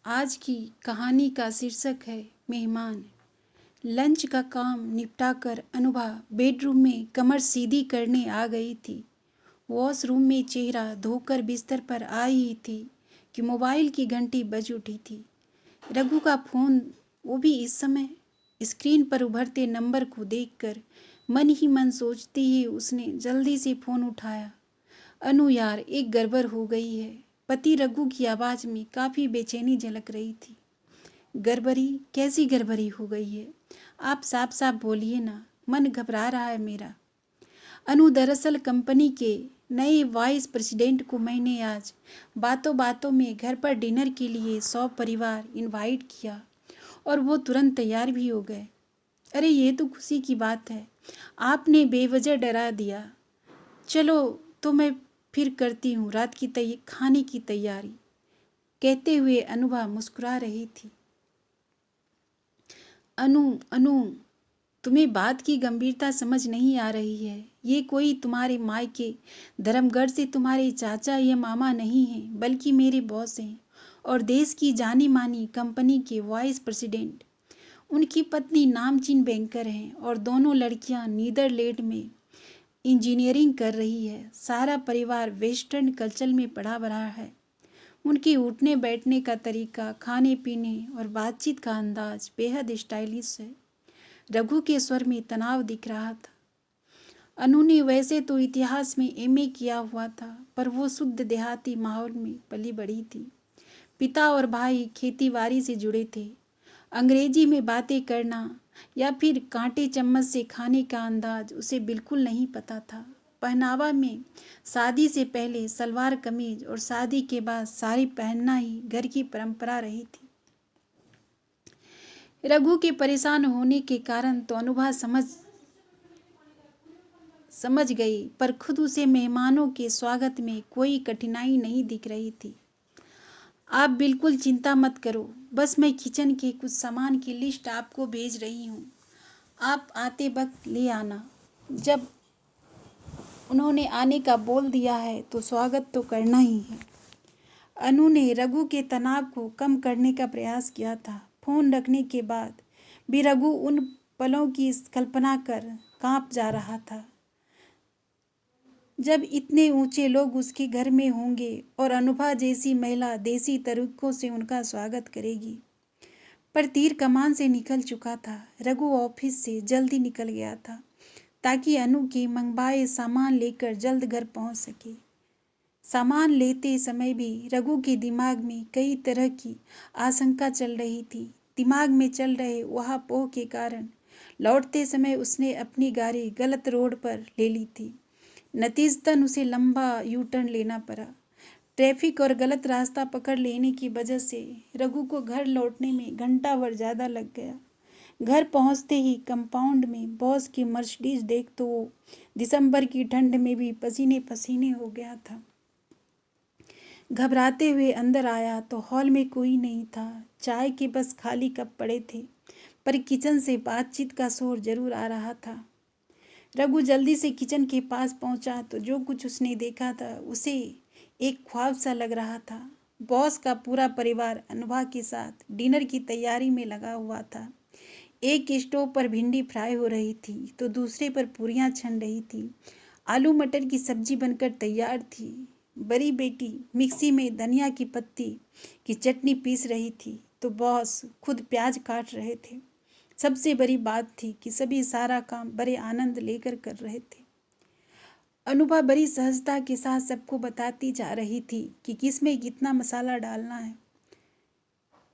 आज की कहानी का शीर्षक है मेहमान। लंच का काम निपटाकर अनुभा बेडरूम में कमर सीधी करने आ गई थी। वॉशरूम में चेहरा धोकर बिस्तर पर आई ही थी कि मोबाइल की घंटी बज उठी थी। रघु का फ़ोन, वो भी इस समय। स्क्रीन पर उभरते नंबर को देखकर मन ही मन सोचते ही उसने जल्दी से फ़ोन उठाया। अनु यार, एक गड़बड़ हो गई है। पति रघु की आवाज़ में काफ़ी बेचैनी झलक रही थी। गड़बड़ी? कैसी गड़बड़ी हो गई है? आप साफ साफ बोलिए ना, मन घबरा रहा है मेरा। अनु, दरअसल कंपनी के नए वाइस प्रेसिडेंट को मैंने आज बातों बातों में घर पर डिनर के लिए 100 परिवार इनवाइट किया और वो तुरंत तैयार भी हो गए। अरे ये तो खुशी की बात है, आपने बेवजह डरा दिया। चलो तो मैं फिर करती हूँ रात की खाने की तैयारी, कहते हुए अनुभा मुस्कुरा रही थी। अनु अनु, तुम्हें बात की गंभीरता समझ नहीं आ रही है। ये कोई तुम्हारे मायके धर्मगढ़ से तुम्हारे चाचा या मामा नहीं हैं, बल्कि मेरे बॉस हैं और देश की जानी मानी कंपनी के वाइस प्रेसिडेंट। उनकी पत्नी नामचीन बैंकर हैं और दोनों लड़कियां नीदरलैंड में इंजीनियरिंग कर रही है। सारा परिवार वेस्टर्न कल्चर में पड़ा बड़ा है। उनके उठने बैठने का तरीका, खाने पीने और बातचीत का अंदाज बेहद स्टाइलिश है। रघु के स्वर में तनाव दिख रहा था। अनु ने वैसे तो इतिहास में एमए किया हुआ था, पर वो शुद्ध देहाती माहौल में पली बड़ी थी। पिता और भाई खेतीबाड़ी से जुड़े थे। अंग्रेजी में बातें करना या फिर कांटे चम्मच से खाने का अंदाज उसे बिल्कुल नहीं पता था। पहनावा में शादी से पहले सलवार कमीज और शादी के बाद साड़ी पहनना ही घर की परंपरा रही थी। रघु के परेशान होने के कारण तो अनुभा समझ गई, पर खुद उसे मेहमानों के स्वागत में कोई कठिनाई नहीं दिख रही थी। आप बिल्कुल चिंता मत करो, बस मैं किचन के कुछ सामान की लिस्ट आपको भेज रही हूँ। आप आते वक्त ले आना। जब उन्होंने आने का बोल दिया है तो स्वागत तो करना ही है। अनु ने रघु के तनाव को कम करने का प्रयास किया था। फोन रखने के बाद भी रघु उन पलों की कल्पना कर कांप जा रहा था, जब इतने ऊंचे लोग उसके घर में होंगे और अनुभा जैसी महिला देसी तरीकों से उनका स्वागत करेगी। पर तीर कमान से निकल चुका था। रघु ऑफिस से जल्दी निकल गया था ताकि अनु के मंगवाए सामान लेकर जल्द घर पहुंच सके। सामान लेते समय भी रघु के दिमाग में कई तरह की आशंका चल रही थी। दिमाग में चल रहे ऊहापोह के कारण लौटते समय उसने अपनी गाड़ी गलत रोड पर ले ली थी। नतीजतन उसे लंबा यू टर्न लेना पड़ा। ट्रैफिक और गलत रास्ता पकड़ लेने की वजह से रघु को घर लौटने में घंटा भर ज़्यादा लग गया। घर पहुंचते ही कंपाउंड में बॉस की मर्सिडीज देख तो वो दिसंबर की ठंड में भी पसीने पसीने हो गया था। घबराते हुए अंदर आया तो हॉल में कोई नहीं था। चाय के बस खाली कप पड़े थे, पर किचन से बातचीत का शोर जरूर आ रहा था। रघु जल्दी से किचन के पास पहुंचा तो जो कुछ उसने देखा था उसे एक ख्वाब सा लग रहा था। बॉस का पूरा परिवार अनुभा के साथ डिनर की तैयारी में लगा हुआ था। एक स्टोव पर भिंडी फ्राई हो रही थी तो दूसरे पर पूरियां छन रही थी। आलू मटर की सब्जी बनकर तैयार थी। बड़ी बेटी मिक्सी में धनिया की पत्ती की चटनी पीस रही थी तो बॉस खुद प्याज काट रहे थे। सबसे बड़ी बात थी कि सभी सारा काम बड़े आनंद लेकर कर रहे थे। अनुभा बड़ी सहजता के साथ सबको बताती जा रही थी कि किस में कितना मसाला डालना है,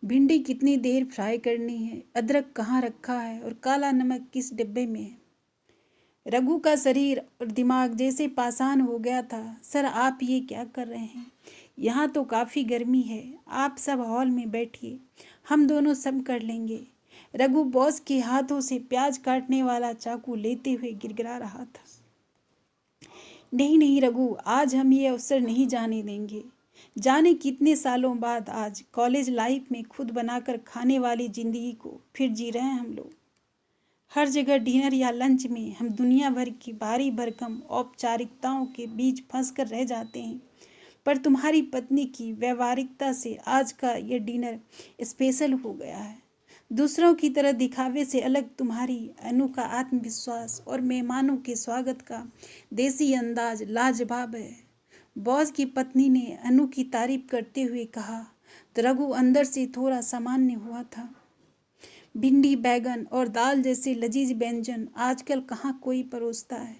भिंडी कितनी देर फ्राई करनी है, अदरक कहाँ रखा है और काला नमक किस डिब्बे में है। रघु का शरीर और दिमाग जैसे पाषाण हो गया था। सर, आप ये क्या कर रहे हैं? यहाँ तो काफ़ी गर्मी है। आप सब हॉल में बैठिए, हम दोनों सब कर लेंगे। रघु बॉस के हाथों से प्याज काटने वाला चाकू लेते हुए गिड़गिड़ा रहा था। नहीं नहीं रघु, आज हम ये अवसर नहीं जाने देंगे। जाने कितने सालों बाद आज कॉलेज लाइफ में खुद बनाकर खाने वाली जिंदगी को फिर जी रहे हैं हम लोग। हर जगह डिनर या लंच में हम दुनिया भर की भारी भरकम औपचारिकताओं के बीच फंस कर रह जाते हैं। पर तुम्हारी पत्नी की व्यावहारिकता से आज का यह डिनर स्पेशल हो गया है। दूसरों की तरह दिखावे से अलग तुम्हारी अनु का आत्मविश्वास और मेहमानों के स्वागत का देसी अंदाज लाजवाब है। बॉस की पत्नी ने अनु की तारीफ करते हुए कहा तो रघु अंदर से थोड़ा सामान्य हुआ था। भिंडी, बैगन और दाल जैसे लजीज व्यंजन आजकल कहाँ कोई परोसता है।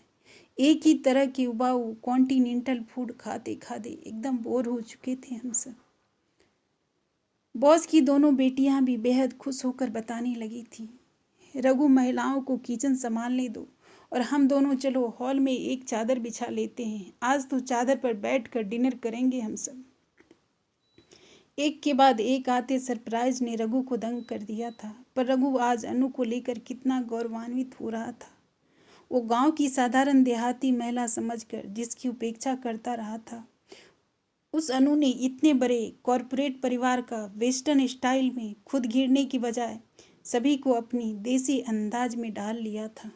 एक ही तरह के उबाऊ कॉन्टिनेंटल फूड खाते खाते एकदम बोर हो चुके थे हम सब। बॉस की दोनों बेटियां भी बेहद खुश होकर बताने लगी थी, रघु महिलाओं को किचन संभालने दो और हम दोनों चलो हॉल में एक चादर बिछा लेते हैं। आज तो चादर पर बैठकर डिनर करेंगे हम सब। एक के बाद एक आते सरप्राइज ने रघु को दंग कर दिया था। पर रघु आज अनु को लेकर कितना गौरवान्वित हो रहा था। वो गांव की साधारण देहाती महिला समझकर जिसकी उपेक्षा करता रहा था, उस अनु ने इतने बड़े कॉरपोरेट परिवार का वेस्टर्न स्टाइल में खुद घिरने की बजाय सभी को अपनी देसी अंदाज में डाल लिया था।